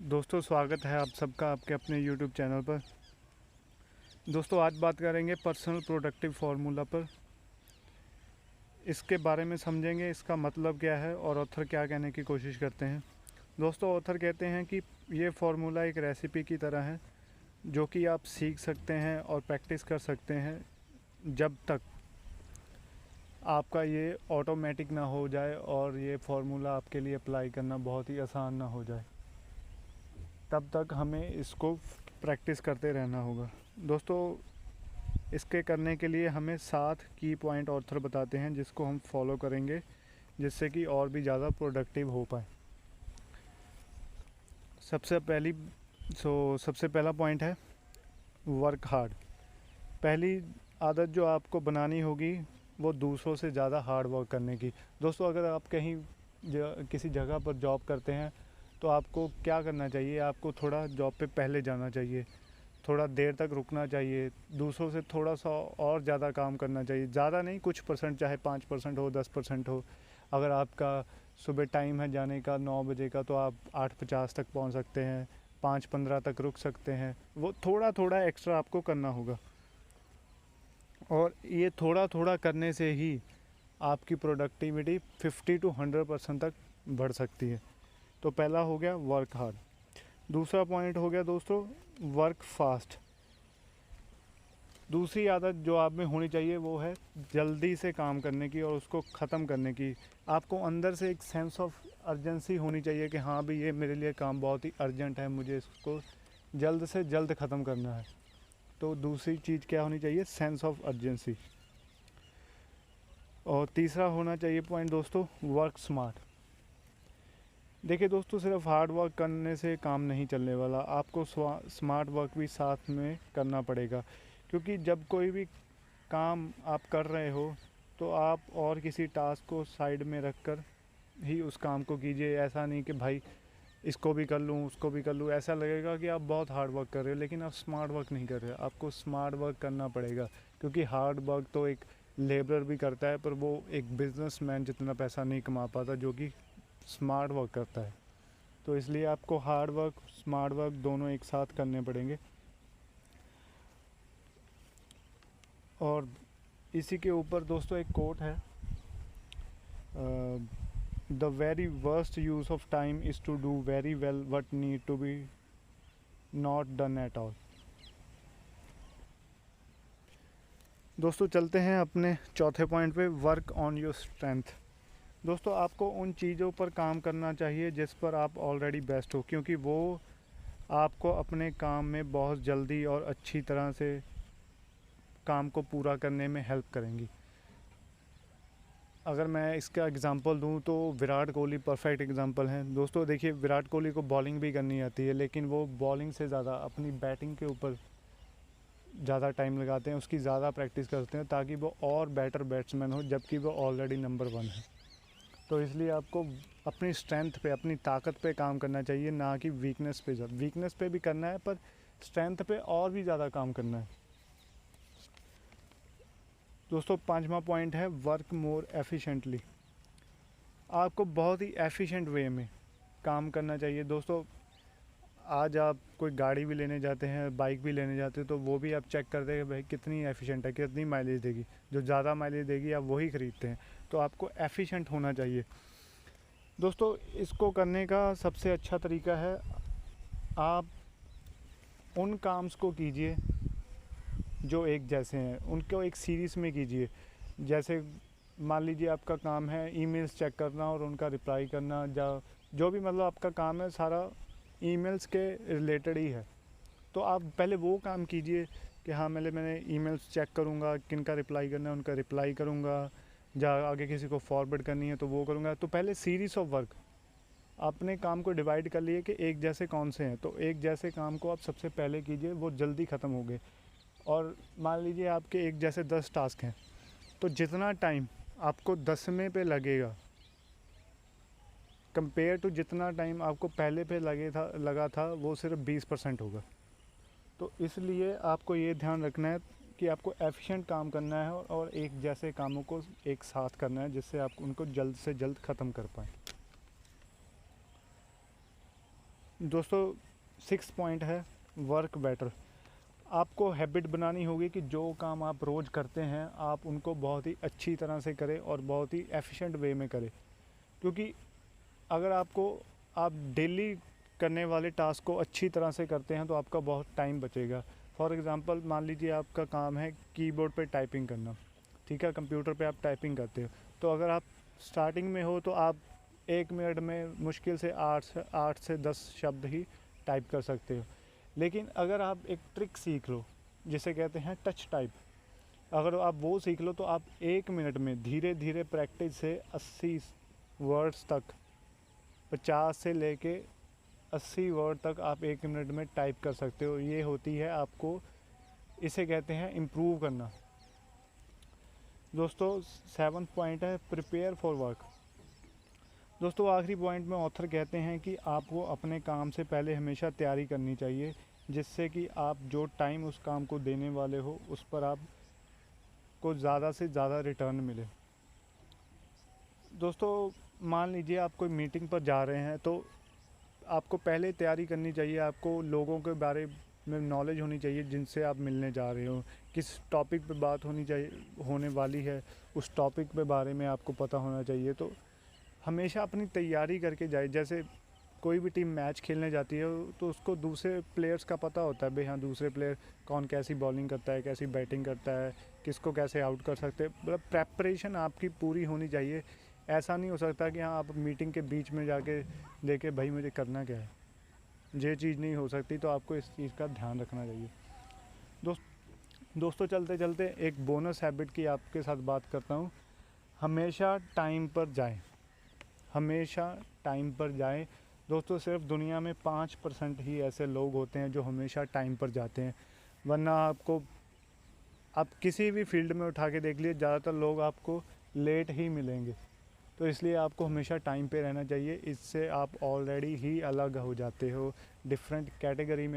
दोस्तों, स्वागत है आप सबका आपके अपने YouTube चैनल पर। दोस्तों, आज बात करेंगे पर्सनल प्रोडक्टिव फार्मूला पर। इसके बारे में समझेंगे, इसका मतलब क्या है और ऑथर क्या कहने की कोशिश करते हैं। दोस्तों, ऑथर कहते हैं कि ये फार्मूला एक रेसिपी की तरह है जो कि आप सीख सकते हैं और प्रैक्टिस कर सकते हैं जब तक आपका ये ऑटोमेटिक ना हो जाए और ये फार्मूला आपके लिए अप्लाई करना बहुत ही आसान ना हो जाए। तब तक हमें इसको प्रैक्टिस करते रहना होगा। दोस्तों, इसके करने के लिए हमें 7 की पॉइंट ऑथर बताते हैं जिसको हम फॉलो करेंगे, जिससे कि और भी ज़्यादा प्रोडक्टिव हो पाए। सबसे पहला पॉइंट है वर्क हार्ड। पहली आदत जो आपको बनानी होगी वो दूसरों से ज़्यादा हार्ड वर्क करने की। दोस्तों, अगर आप कहीं किसी जगह पर जॉब करते हैं तो आपको क्या करना चाहिए, आपको थोड़ा जॉब पे पहले जाना चाहिए, थोड़ा देर तक रुकना चाहिए, दूसरों से थोड़ा सा और ज़्यादा काम करना चाहिए। ज़्यादा नहीं, कुछ परसेंट, चाहे 5% हो, 10% हो। अगर आपका सुबह टाइम है जाने का 9 बजे का, तो आप 8:50 तक पहुंच सकते हैं, 5:15 तक रुक सकते हैं। वो थोड़ा थोड़ा एक्स्ट्रा आपको करना होगा और ये थोड़ा थोड़ा करने से ही आपकी प्रोडक्टिविटी 50 to 100% तक बढ़ सकती है। तो पहला हो गया वर्क हार्ड। दूसरा पॉइंट हो गया दोस्तों वर्क फास्ट। दूसरी आदत जो आप में होनी चाहिए वो है जल्दी से काम करने की और उसको ख़त्म करने की। आपको अंदर से एक सेंस ऑफ अर्जेंसी होनी चाहिए कि हाँ भी ये मेरे लिए काम बहुत ही अर्जेंट है, मुझे इसको जल्द से जल्द ख़त्म करना है। तो दूसरी चीज़ क्या होनी चाहिए, सेंस ऑफ अर्जेंसी। और तीसरा होना चाहिए पॉइंट दोस्तों वर्क स्मार्ट। देखिए दोस्तों, सिर्फ हार्ड वर्क करने से काम नहीं चलने वाला, आपको स्मार्ट वर्क भी साथ में करना पड़ेगा। क्योंकि जब कोई भी काम आप कर रहे हो तो आप और किसी टास्क को साइड में रख कर ही उस काम को कीजिए। ऐसा नहीं कि भाई इसको भी कर लूँ उसको भी कर लूँ, ऐसा लगेगा कि आप बहुत हार्ड वर्क कर रहे हो लेकिन आप स्मार्ट वर्क नहीं कर रहे हो। आपको स्मार्ट वर्क करना पड़ेगा क्योंकि हार्ड वर्क तो एक लेबरर भी करता है, पर वो एक बिजनेसमैन जितना पैसा नहीं कमा पाता जो कि स्मार्ट वर्क करता है। तो इसलिए आपको हार्ड वर्क स्मार्ट वर्क दोनों एक साथ करने पड़ेंगे। और इसी के ऊपर दोस्तों एक कोट है, the very worst use of time is to do very well what need to be not done at all. दोस्तों, चलते हैं अपने चौथे पॉइंट पे, वर्क ऑन योर स्ट्रेंथ। दोस्तों, आपको उन चीज़ों पर काम करना चाहिए जिस पर आप ऑलरेडी बेस्ट हो, क्योंकि वो आपको अपने काम में बहुत जल्दी और अच्छी तरह से काम को पूरा करने में हेल्प करेंगी। अगर मैं इसका एग्ज़ाम्पल दूं तो विराट कोहली परफेक्ट एग्ज़ाम्पल हैं। दोस्तों देखिए, विराट कोहली को बॉलिंग भी करनी आती है लेकिन वो बॉलिंग से ज़्यादा अपनी बैटिंग के ऊपर ज़्यादा टाइम लगाते हैं, उसकी ज़्यादा प्रैक्टिस करते हैं ताकि वो और बेटर बैट्समैन हो, जबकि वो ऑलरेडी नंबर 1 है। तो इसलिए आपको अपनी स्ट्रेंथ पे, अपनी ताकत पे काम करना चाहिए, ना कि वीकनेस पे। जब वीकनेस पे भी करना है पर स्ट्रेंथ पे और भी ज़्यादा काम करना है। दोस्तों, पांचवा पॉइंट है वर्क मोर एफिशिएंटली। आपको बहुत ही एफिशिएंट वे में काम करना चाहिए। दोस्तों, आज आप कोई गाड़ी भी लेने जाते हैं, बाइक भी लेने जाते हैं, तो वो भी आप चेक करते हैं कि भाई कितनी एफिशिएंट है, कितनी माइलेज देगी। जो ज़्यादा माइलेज देगी आप वही ख़रीदते हैं। तो आपको एफिशिएंट होना चाहिए। दोस्तों, इसको करने का सबसे अच्छा तरीका है आप उन काम्स को कीजिए जो एक जैसे हैं, उनको एक सीरीज़ में कीजिए। जैसे मान लीजिए आपका काम है ईमेल्स चेक करना और उनका रिप्लाई करना, जो भी मतलब आपका काम है सारा ईमेल्स के रिलेटेड ही है। तो आप पहले वो काम कीजिए कि हाँ मैंने ईमेल्स चेक करूँगा, किन का रिप्लाई करना है उनका रिप्लाई करूँगा, आगे किसी को फॉरवर्ड करनी है तो वो करूँगा। तो पहले सीरीज़ ऑफ वर्क अपने काम को डिवाइड कर लिए कि एक जैसे कौन से हैं, तो एक जैसे काम को आप सबसे पहले कीजिए, वो जल्दी ख़त्म हो गए। और मान लीजिए आपके एक जैसे 10 टास्क हैं, तो जितना टाइम आपको 10वें पे लगेगा कंपेयर टू जितना टाइम आपको पहले पे लगा था वो सिर्फ 20% होगा। तो इसलिए आपको ये ध्यान रखना है कि आपको एफिशिएंट काम करना है और एक जैसे कामों को एक साथ करना है जिससे आप उनको जल्द से जल्द ख़त्म कर पाएँ। दोस्तों 6 पॉइंट है वर्क बेटर। आपको हैबिट बनानी होगी कि जो काम आप रोज़ करते हैं आप उनको बहुत ही अच्छी तरह से करें और बहुत ही एफिशिएंट वे में करें, क्योंकि अगर आप डेली करने वाले टास्क को अच्छी तरह से करते हैं तो आपका बहुत टाइम बचेगा। फॉर एग्ज़ाम्पल मान लीजिए आपका काम है कीबोर्ड पे टाइपिंग करना, ठीक है, कंप्यूटर पे आप टाइपिंग करते हो, तो अगर आप स्टार्टिंग में हो तो आप 1 मिनट में मुश्किल से 8 से 10 शब्द ही टाइप कर सकते हो। लेकिन अगर आप एक ट्रिक सीख लो जिसे कहते हैं टच टाइप, अगर आप वो सीख लो तो आप 1 मिनट में धीरे धीरे प्रैक्टिस से 80 वर्ड्स तक, 50 से लेके 80 वर्ड तक आप 1 मिनट में टाइप कर सकते हो। ये होती है आपको, इसे कहते हैं इम्प्रूव करना। दोस्तों 7th पॉइंट है प्रिपेयर फॉर वर्क। दोस्तों आखिरी पॉइंट में ऑथर कहते हैं कि आपको अपने काम से पहले हमेशा तैयारी करनी चाहिए, जिससे कि आप जो टाइम उस काम को देने वाले हो उस पर आप को ज़्यादा से ज़्यादा रिटर्न मिले। दोस्तों मान लीजिए आप कोई मीटिंग पर जा रहे हैं तो आपको पहले तैयारी करनी चाहिए, आपको लोगों के बारे में नॉलेज होनी चाहिए जिनसे आप मिलने जा रहे हो, किस टॉपिक पे बात होने वाली है, उस टॉपिक पे बारे में आपको पता होना चाहिए। तो हमेशा अपनी तैयारी करके जाए। जैसे कोई भी टीम मैच खेलने जाती है तो उसको दूसरे प्लेयर्स का पता होता है, भाई हाँ दूसरे प्लेयर कौन कैसी बॉलिंग करता है, कैसी बैटिंग करता है, किसको कैसे आउट कर सकते हैं। मतलब प्रेपरेशन आपकी पूरी होनी चाहिए। ऐसा नहीं हो सकता कि हाँ आप मीटिंग के बीच में जाके देखे भाई मुझे करना क्या है, ये चीज़ नहीं हो सकती। तो आपको इस चीज़ का ध्यान रखना चाहिए। दोस्तों चलते चलते एक बोनस हैबिट की आपके साथ बात करता हूँ। हमेशा टाइम पर जाएं, हमेशा टाइम पर जाएं। दोस्तों सिर्फ दुनिया में 5% ही ऐसे लोग होते हैं जो हमेशा टाइम पर जाते हैं, वरना आप किसी भी फील्ड में उठा के देख लिए ज़्यादातर लोग आपको लेट ही मिलेंगे। तो इसलिए आपको हमेशा टाइम पे रहना चाहिए, इससे आप ऑलरेडी ही अलग हो जाते हो, डिफरेंट कैटेगरी में